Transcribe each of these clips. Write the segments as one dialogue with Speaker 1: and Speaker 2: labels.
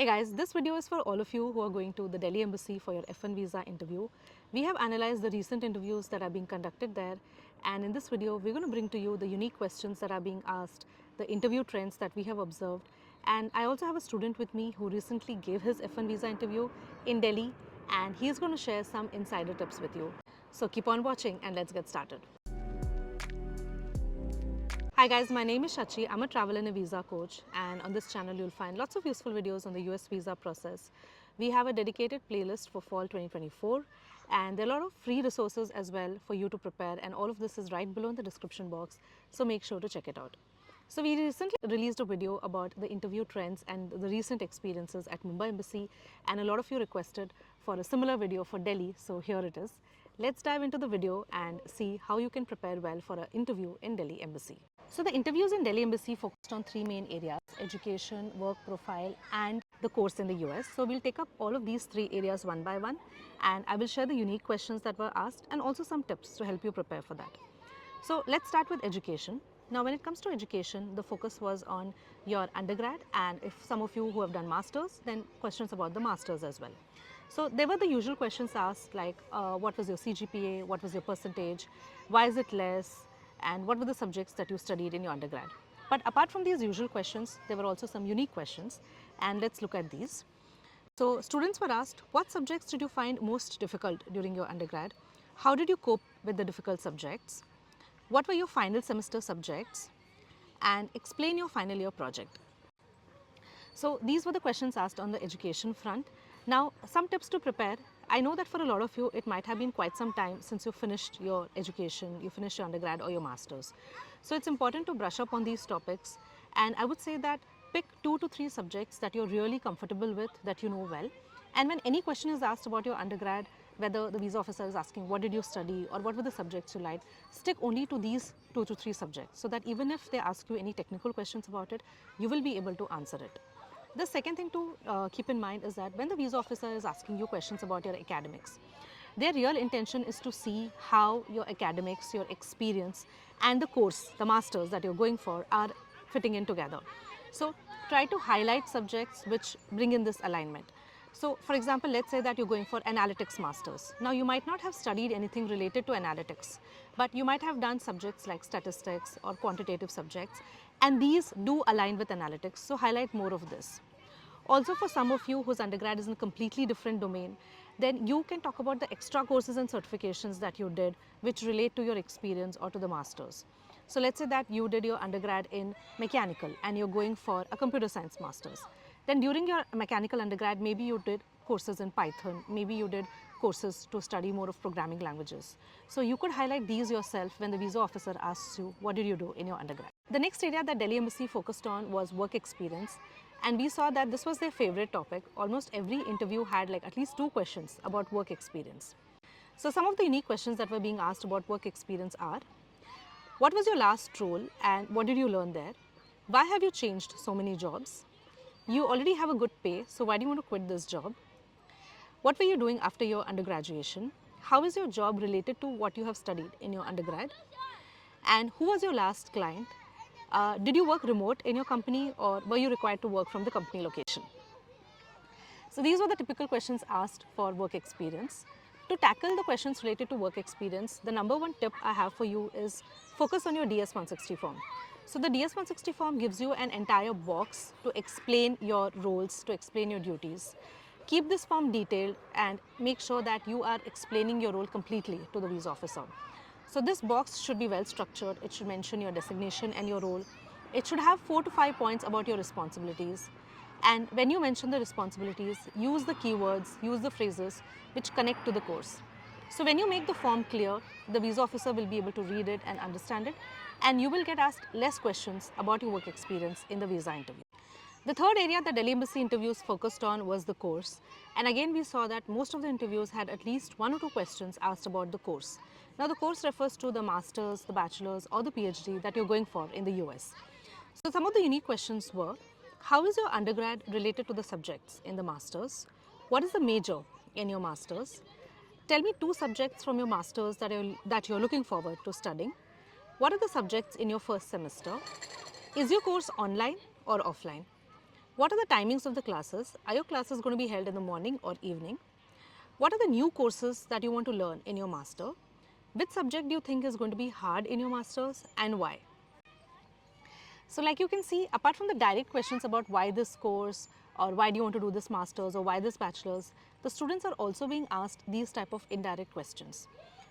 Speaker 1: Hey guys, this video is for all of you who are going to the Delhi Embassy for your F1 visa interview. We have analyzed the recent interviews that are being conducted there, and in this video we're going to bring to you the unique questions that are being asked, the interview trends that we have observed, and I also have a student with me who recently gave his F1 visa interview in Delhi, and he is going to share some insider tips with you. So keep on watching and let's get started. Hi guys, my name is Shachi. I'm a travel and a visa coach, and on this channel you'll find lots of useful videos on the US visa process. We have a dedicated playlist for fall 2024, and there are a lot of free resources as well for you to prepare, and all of this is right below in the description box, so make sure to check it out. So we recently released a video about the interview trends and the recent experiences at Mumbai Embassy, and a lot of you requested for a similar video for Delhi, so here it is. Let's dive into the video and see how you can prepare well for an interview in Delhi Embassy. So the interviews in Delhi Embassy focused on three main areas: education, work profile, and the course in the US. So we'll take up all of these three areas one by one, and I will share the unique questions that were asked and also some tips to help you prepare for that. So let's start with education. Now when it comes to education, the focus was on your undergrad, and if some of you who have done masters, then questions about the masters as well. So there were the usual questions asked like what was your CGPA, what was your percentage, why is it less, and what were the subjects that you studied in your undergrad. But apart from these usual questions, there were also some unique questions, and let's look at these. So students were asked, what subjects did you find most difficult during your undergrad? How did you cope with the difficult subjects? What were your final semester subjects? And explain your final year project. So these were the questions asked on the education front. Now, some tips to prepare. I know that for a lot of you, it might have been quite some time since you finished your education, you finished your undergrad or your masters. So it's important to brush up on these topics. And I would say that pick 2 to 3 subjects that you're really comfortable with, that you know well. And when any question is asked about your undergrad, whether the visa officer is asking what did you study or what were the subjects you liked, stick only to these 2 to 3 subjects, so that even if they ask you any technical questions about it, you will be able to answer it. The second thing to keep in mind is that when the visa officer is asking you questions about your academics, their real intention is to see how your academics, your experience, and the course, the masters that you're going for, are fitting in together. So try to highlight subjects which bring in this alignment. So for example, let's say that you're going for analytics masters. Now you might not have studied anything related to analytics, but you might have done subjects like statistics or quantitative subjects, and these do align with analytics, so highlight more of this. Also, for some of you whose undergrad is in a completely different domain, then you can talk about the extra courses and certifications that you did which relate to your experience or to the masters. So let's say that you did your undergrad in mechanical and you're going for a computer science masters. Then during your mechanical undergrad, maybe you did courses in Python, maybe you did courses to study more of programming languages. So you could highlight these yourself when the visa officer asks you, what did you do in your undergrad? The next area that Delhi Embassy focused on was work experience. And we saw that this was their favorite topic. Almost every interview had like at least 2 questions about work experience. So some of the unique questions that were being asked about work experience are, what was your last role and what did you learn there? Why have you changed so many jobs? You already have a good pay, so why do you want to quit this job? What were you doing after your undergraduation? How is your job related to what you have studied in your undergrad? And who was your last client? Did you work remote in your company or were you required to work from the company location? So these were the typical questions asked for work experience. To tackle the questions related to work experience, the number one tip I have for you is focus on your DS-160 form. So the DS-160 form gives you an entire box to explain your roles, to explain your duties. Keep this form detailed and make sure that you are explaining your role completely to the visa officer. So this box should be well structured. It should mention your designation and your role. It should have 4 to 5 points about your responsibilities. And when you mention the responsibilities, use the keywords, use the phrases which connect to the course. So when you make the form clear, the visa officer will be able to read it and understand it, and you will get asked less questions about your work experience in the visa interview. The third area that Delhi Embassy interviews focused on was the course. And again, we saw that most of the interviews had at least 1 or 2 questions asked about the course. Now, the course refers to the masters, the bachelors, or the PhD that you're going for in the US. So some of the unique questions were, how is your undergrad related to the subjects in the masters? What is the major in your masters? Tell me 2 subjects from your masters that you're looking forward to studying. What are the subjects in your first semester? Is your course online or offline? What are the timings of the classes? Are your classes going to be held in the morning or evening? What are the new courses that you want to learn in your master? Which subject do you think is going to be hard in your masters and why? So like you can see, apart from the direct questions about why this course or why do you want to do this masters or why this bachelor's, the students are also being asked these type of indirect questions.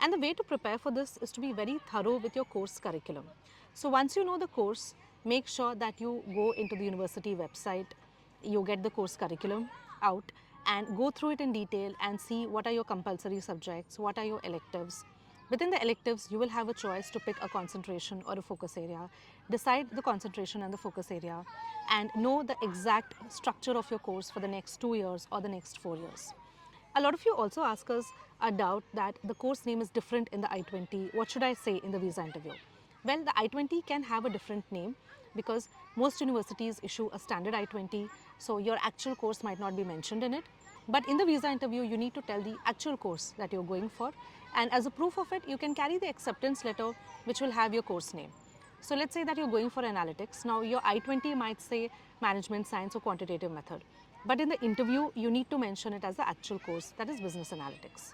Speaker 1: And the way to prepare for this is to be very thorough with your course curriculum. So once you know the course, make sure that you go into the university website, you get the course curriculum out and go through it in detail and see what are your compulsory subjects, what are your electives. Within the electives, you will have a choice to pick a concentration or a focus area, decide the concentration and the focus area, and know the exact structure of your course for the next 2 years or the next 4 years. A lot of you also ask us a doubt that the course name is different in the I-20. What should I say in the visa interview? Well, the I-20 can have a different name because most universities issue a standard I-20, so your actual course might not be mentioned in it. But in the visa interview, you need to tell the actual course that you're going for. And as a proof of it, you can carry the acceptance letter which will have your course name. So let's say that you're going for analytics. Now your I-20 might say management science or quantitative method. But in the interview, you need to mention it as the actual course, that is business analytics.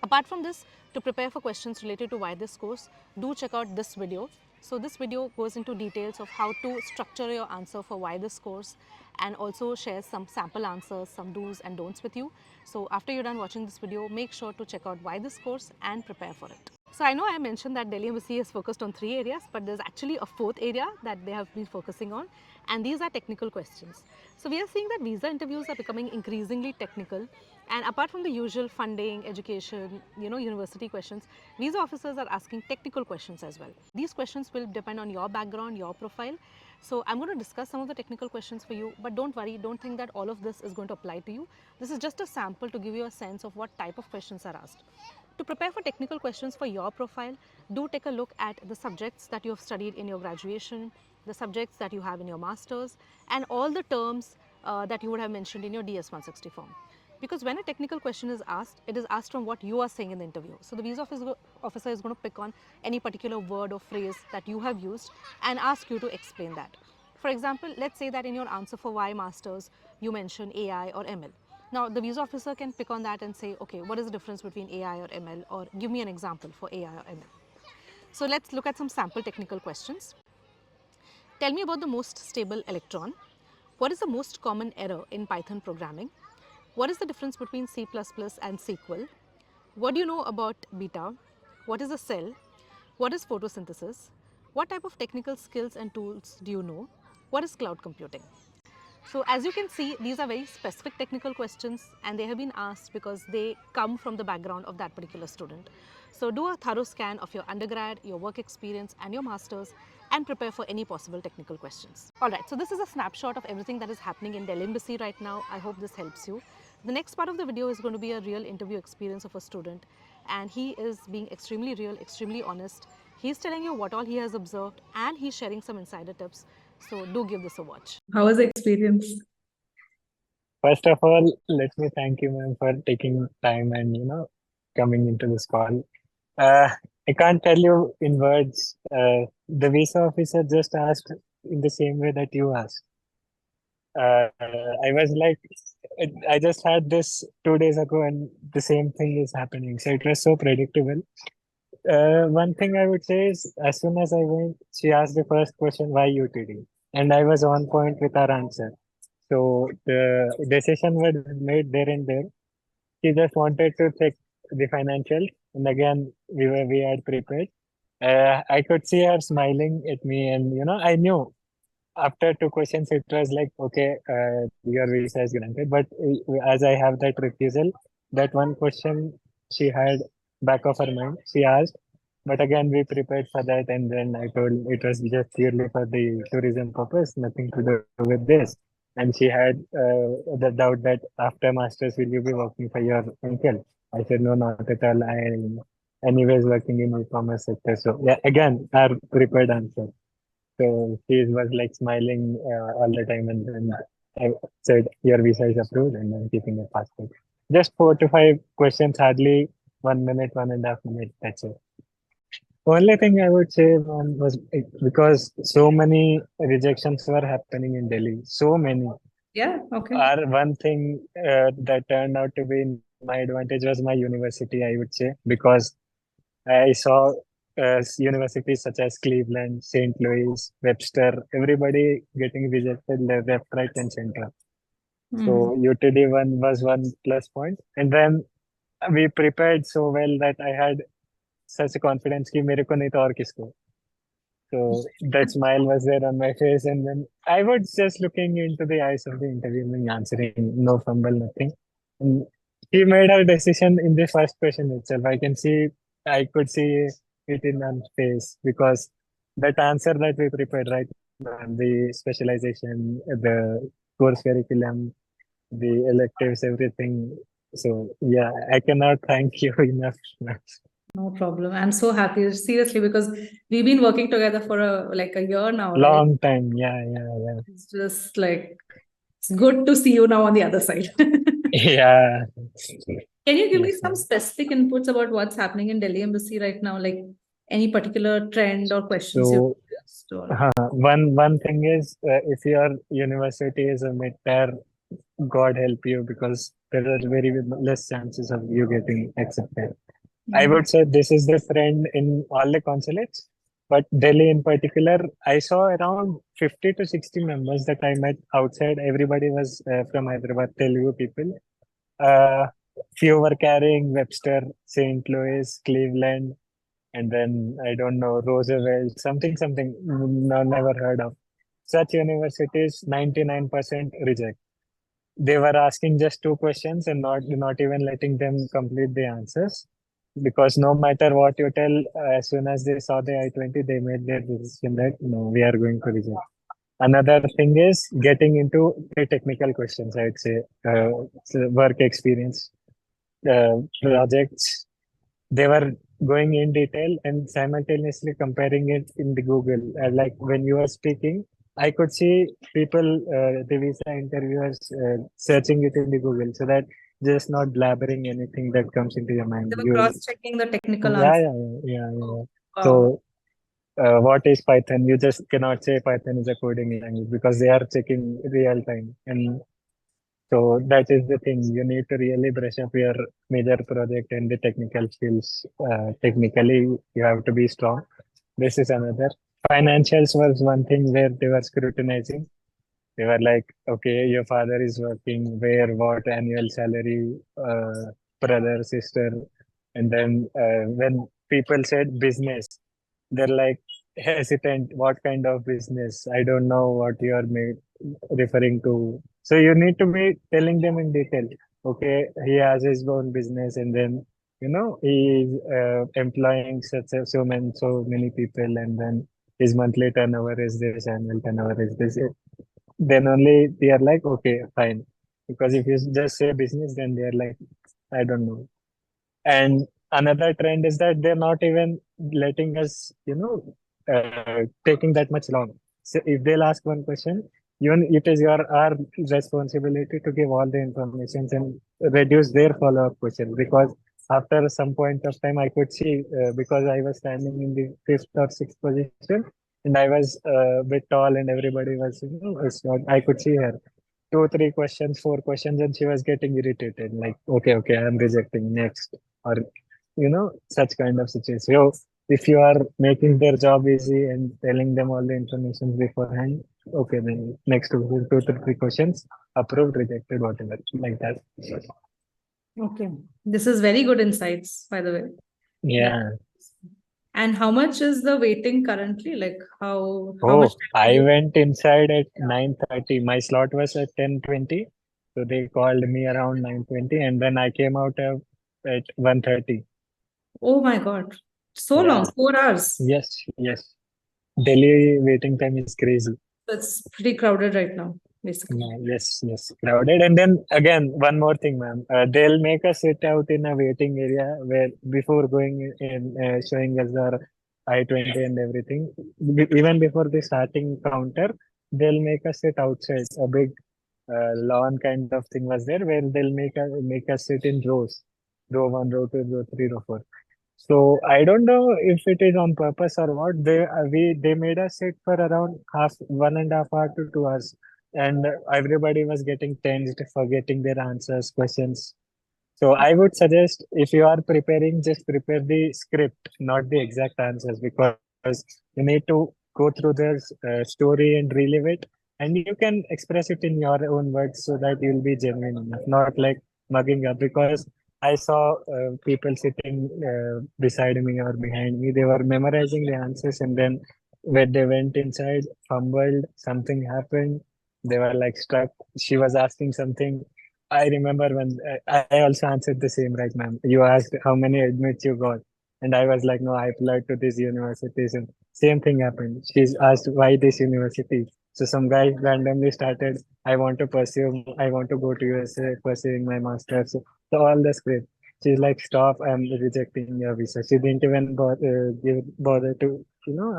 Speaker 1: Apart from this, to prepare for questions related to why this course, do check out this video. So this video goes into details of how to structure your answer for why this course and also shares some sample answers, some do's and don'ts with you. So after you're done watching this video, make sure to check out why this course and prepare for it. So I know I mentioned that Delhi Embassy is focused on 3 areas, but there's actually a 4th area that they have been focusing on, and these are technical questions. So we are seeing that visa interviews are becoming increasingly technical, and apart from the usual funding, education, university questions, visa officers are asking technical questions as well. These questions will depend on your background, your profile. So I'm going to discuss some of the technical questions for you, but don't worry, don't think that all of this is going to apply to you. This is just a sample to give you a sense of what type of questions are asked. To prepare for technical questions for your profile, do take a look at the subjects that you have studied in your graduation, the subjects that you have in your masters, and all the terms that you would have mentioned in your DS-160 form. Because when a technical question is asked, it is asked from what you are saying in the interview. So the visa officer is going to pick on any particular word or phrase that you have used and ask you to explain that. For example, let's say that in your answer for why masters, you mention AI or ML. Now, the visa officer can pick on that and say, okay, what is the difference between AI or ML, or give me an example for AI or ML. So let's look at some sample technical questions. Tell me about the most stable electron. What is the most common error in Python programming? What is the difference between C++ and SQL? What do you know about beta? What is a cell? What is photosynthesis? What type of technical skills and tools do you know? What is cloud computing? So as you can see, these are very specific technical questions and they have been asked because they come from the background of that particular student. So do a thorough scan of your undergrad, your work experience and your masters and prepare for any possible technical questions. Alright, so this is a snapshot of everything that is happening in Delhi Embassy right now. I hope this helps you. The next part of the video is going to be a real interview experience of a student and he is being extremely real, extremely honest. He's telling you what all he has observed and he's sharing some insider tips. So do give this a watch.
Speaker 2: How was the experience?
Speaker 3: First of all, let me thank you, ma'am, for taking time and coming into this call. Uh, I can't tell you in words. The visa officer just asked in the same way that you asked. I was like, I just had this 2 days ago, and the same thing is happening. So it was so predictable. One thing I would say is, as soon as I went, she asked the first question, why UTD? And I was on point with her answer. So the decision was made there and there. She just wanted to check the financials, and again we had prepared. I could see her smiling at me, and I knew after two questions it was like, okay, your visa is granted. But as I have that refusal, that one question she had back of her mind, she asked. But again, we prepared for that, and then I told it was just purely for the tourism purpose, nothing to do with this. And she had the doubt that after masters, will you be working for your uncle? I said no, not at all. I am anyways working in e-commerce sector. So yeah, again, our prepared answer. So she was like smiling all the time, and then I said, "Your visa is approved," and I'm keeping a passport. Just 4 to 5 questions, hardly 1 minute, 1.5 minutes. That's it. Only thing I would say, man, was because so many rejections were happening in Delhi. So many.
Speaker 2: Yeah, okay.
Speaker 3: One thing that turned out to be in my advantage was my university, I would say, because I saw universities such as Cleveland, St. Louis, Webster, everybody getting rejected left, right, and center.
Speaker 2: Hmm.
Speaker 3: So UTD one was one plus point, and then we prepared so well that I had such a confidence कि मेरे को नहीं तो और किसको. So that smile was there on my face, and then I was just looking into the eyes of the interviewee, answering, no fumble, nothing. And he made her decision in the first question itself. I could see it in her face because that answer that we prepared, right, the specialization, the course curriculum, the electives, everything. So yeah, I cannot thank you enough.
Speaker 2: No problem. I'm so happy, seriously, because we've been working together for like a year now, right?
Speaker 3: Long time, yeah, yeah, yeah.
Speaker 2: It's just like it's good to see you now on the other side.
Speaker 3: Yeah.
Speaker 2: Can you give me
Speaker 3: Yes,
Speaker 2: some
Speaker 3: ma'am.
Speaker 2: specific inputs about what's happening in Delhi Embassy right now? Like any particular trend or questions you
Speaker 3: So,
Speaker 2: noticed or
Speaker 3: one thing is, if your university is a mid-tier, God help you because there are very less chances of you getting accepted. I
Speaker 2: Mhm.
Speaker 3: would say this is the trend in all the consulates, but Delhi in particular, I saw around 50 to 60 members that I met outside. Everybody was from Hyderabad, Telugu people. Uh, Few were carrying Webster, St. Louis, Cleveland, and then I don't know, Roosevelt, something, no, never heard of. Such universities, 99% reject. They were asking just two questions and not even letting them complete the answers. Because no matter what you tell, as soon as they saw the I-20, they made their decision that no, we are going to reject. Another thing is getting into the technical questions, I would say, so work experience, projects, they were going in detail and simultaneously comparing it in the Google. Like when you were speaking, I could see people, the visa interviewers, searching it in the Google so that just not blabbering anything that comes into your mind.
Speaker 2: they were
Speaker 3: You,
Speaker 2: cross-checking the technical
Speaker 3: yeah,
Speaker 2: answer.
Speaker 3: yeah, yeah, yeah, yeah.
Speaker 2: Wow.
Speaker 3: So, what is Python? You just cannot say Python is a coding language because they are checking real time. And so that is the thing. You need to really brush up your major project and the technical skills. Technically, you have to be strong. This is another. Financials was one thing where they were scrutinizing. They were like, okay, your father is working where, what annual salary, brother, sister. And then when people said business, they're like hesitant. What kind of business? I don't know what you are referring to. So you need to be telling them in detail. Okay, he has his own business, and then he is employing so many people, and then his monthly turnover is this, annual turnover is this. Then only they are like, okay, fine. Because if you just say business, then they are like, I don't know. And another trend is that they're not even letting us, taking that much long. So if they'll ask one question, even it is our responsibility to give all the information and reduce their follow-up questions. Because after some point of time, I could see because I was standing in the fifth or sixth position, and I was a bit tall, and everybody was, it's not, I could see her two, three questions, four questions, and she was getting irritated. Like, okay, okay, I'm rejecting next, or such kind of situation. So if you are making their job easy and telling them all the information beforehand, okay, then next two to three questions, approved, rejected, whatever, like that.
Speaker 2: Okay. This is very good insights, by the way. Yeah.
Speaker 3: Yeah.
Speaker 2: And how much is the waiting currently? Like how much
Speaker 3: Oh,
Speaker 2: time did
Speaker 3: I
Speaker 2: you?
Speaker 3: went inside at 9:30. My slot was at 10:20. So they called me around 9:20, and then I came out at 1:30.
Speaker 2: Oh my God. So long,
Speaker 3: Yeah.
Speaker 2: 4 hours.
Speaker 3: Yes, yes. Delhi waiting time is crazy.
Speaker 2: It's pretty crowded right now, basically.
Speaker 3: Yeah, yes, yes, crowded. And then again, one more thing, ma'am. They'll make us sit out in a waiting area where before going in, showing us our I-20 and everything. Even before the starting counter, they'll make us sit outside. A big lawn kind of thing was there where they'll make us sit in rows, row one, row two, row three, row four. So I don't know if it is on purpose or what. They made us sit for around 1.5 hours to 2 hours, and everybody was getting tensed, forgetting their answers, questions. So I would suggest if you are preparing, just prepare the script, not the exact answers, because you need to go through the story and relive it, and you can express it in your own words so that you'll be genuine enough, not like mugging up. Because I saw people sitting beside me or behind me, they were memorizing the answers, and then when they went inside, fumbled, something happened, they were like stuck. She was asking something. I remember when I also answered the same, right, ma'am? You asked how many admits you got, and I was like, no, I applied to these universities, and same thing happened. She's asked why this university. So some guy randomly started, I want to go to USA, pursuing my master's. So all the script. She's like, stop, I'm rejecting your visa. She didn't even bother to,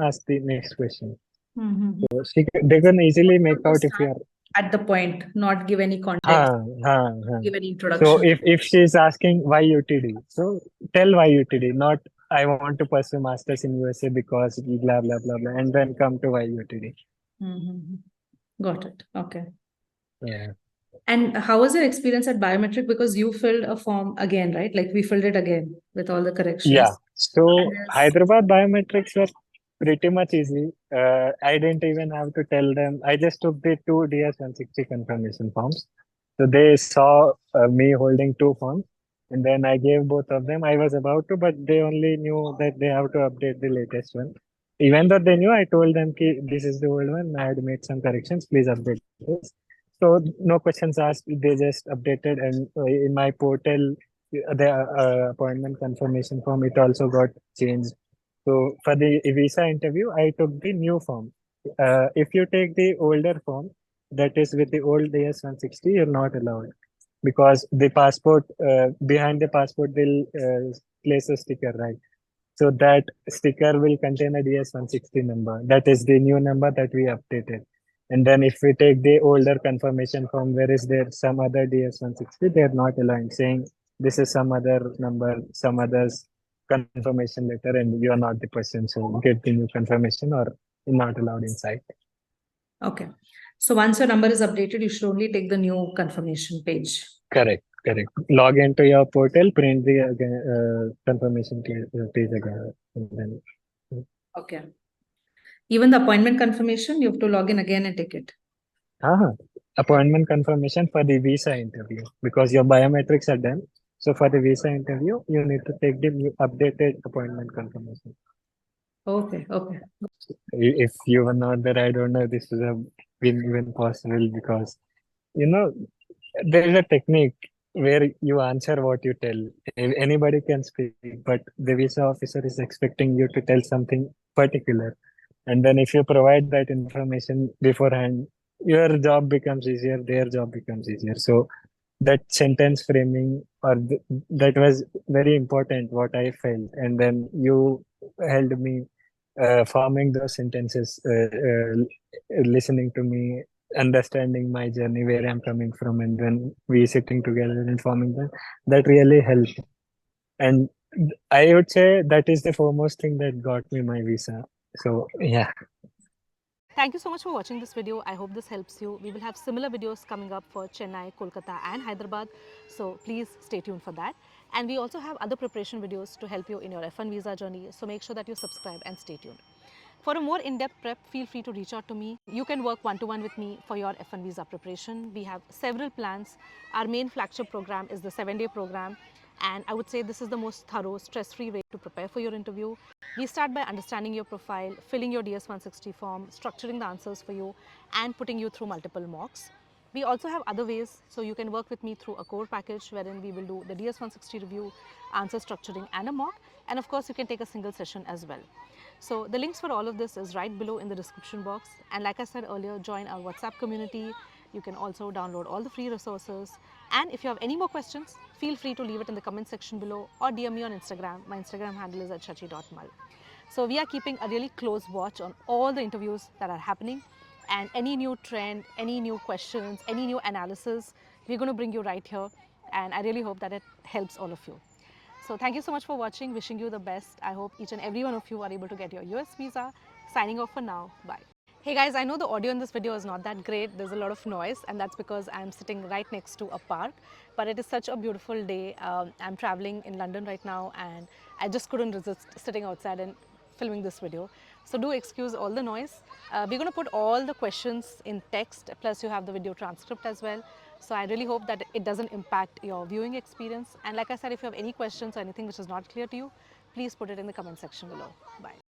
Speaker 3: ask the next question.
Speaker 2: Mm-hmm.
Speaker 3: So they can easily make
Speaker 2: To
Speaker 3: out if
Speaker 2: start
Speaker 3: you are.
Speaker 2: at the point, not give any context,
Speaker 3: Huh, huh, huh.
Speaker 2: give any
Speaker 3: So
Speaker 2: introduction.
Speaker 3: if she's asking why UTD, so tell why UTD, not I want to pursue masters in USA because blah blah blah blah, and then come to why UTD.
Speaker 2: Mm-hmm. Got it. Okay.
Speaker 3: Yeah.
Speaker 2: And how was your experience at Biometric? Because you filled a form again, right? Like we filled it again with all the
Speaker 3: Yeah.
Speaker 2: corrections. And
Speaker 3: So
Speaker 2: there's
Speaker 3: Hyderabad biometrics were pretty much easy. I didn't even have to tell them. I just took the two DS-160 confirmation forms. So they saw me holding two forms, and then I gave both of them. I was about to, but they only knew that they have to update the latest one. Even though they knew, I told them, ki, this is the old one. I had made some corrections. Please update this. So no questions asked. They just updated, and in my portal, the appointment confirmation form, it also got changed. So for the visa interview, I took the new form. If you take the older form, that is with the old DS-160, you're not allowed, because the passport, behind the passport, they'll place a sticker, right? So that sticker will contain a DS-160 number. That is the new number that we updated. And then if we take the older confirmation form, where is there some other DS-160, they're not allowing, saying this is some other number, some other's confirmation letter, and you are not the person. So get the new confirmation or you're not allowed inside.
Speaker 2: okay. So once your number is updated, you should only take the new confirmation page.
Speaker 3: Correct, correct. Log into your portal, print the confirmation page again. And then,
Speaker 2: Okay. Even the appointment confirmation, you have to log in again and take it.
Speaker 3: appointment confirmation for the visa interview, because your biometrics are done. So for the visa interview, you need to take the new updated appointment confirmation.
Speaker 2: Okay. Okay.
Speaker 3: If you were not there, I don't know, this would have been even possible, because you know there is a technique where you answer what you tell. Anybody can speak, but the visa officer is expecting you to tell something particular. And then if you provide that information beforehand, your job becomes easier, their job becomes easier. So that sentence framing, or that was very important, what I felt. And then you held me forming those sentences, listening to me, understanding my journey, where I'm coming from, and then we sitting together and forming that. That really helped. And I would say that is the foremost thing that got me my visa. So yeah.
Speaker 1: Thank you so much for watching this video. I hope this helps you. We will have similar videos coming up for Chennai, Kolkata and Hyderabad. So please stay tuned for that. And we also have other preparation videos to help you in your F1 visa journey. So make sure that you subscribe and stay tuned. For a more in-depth prep, feel free to reach out to me. You can work one-to-one with me for your F1 visa preparation. We have several plans. Our main flagship program is the 7-day program. And I would say this is the most thorough, stress-free way to prepare for your interview. We start by understanding your profile, filling your DS-160 form, structuring the answers for you, and putting you through multiple mocks. We also have other ways, so you can work with me through a core package wherein we will do the DS-160 review, answer structuring and a mock, and of course you can take a single session as well. So the links for all of this is right below in the description box, and like I said earlier, join our WhatsApp community. You can also download all the free resources, and if you have any more questions, feel free to leave it in the comment section below or DM me on Instagram. My Instagram handle is @shachi.mal. So we are keeping a really close watch on all the interviews that are happening, and any new trend, any new questions, any new analysis, we're going to bring you right here, and I really hope that it helps all of you. So thank you so much for watching. Wishing you the best. I hope each and every one of you are able to get your US visa. Signing off for now. Bye. Hey guys, I know the audio in this video is not that great. There's a lot of noise, and that's because I'm sitting right next to a park. But it is such a beautiful day. I'm traveling in London right now, and I just couldn't resist sitting outside and filming this video. So do excuse all the noise. We're going to put all the questions in text, plus you have the video transcript as well. So I really hope that it doesn't impact your viewing experience. And like I said, if you have any questions or anything which is not clear to you, please put it in the comment section below. Bye.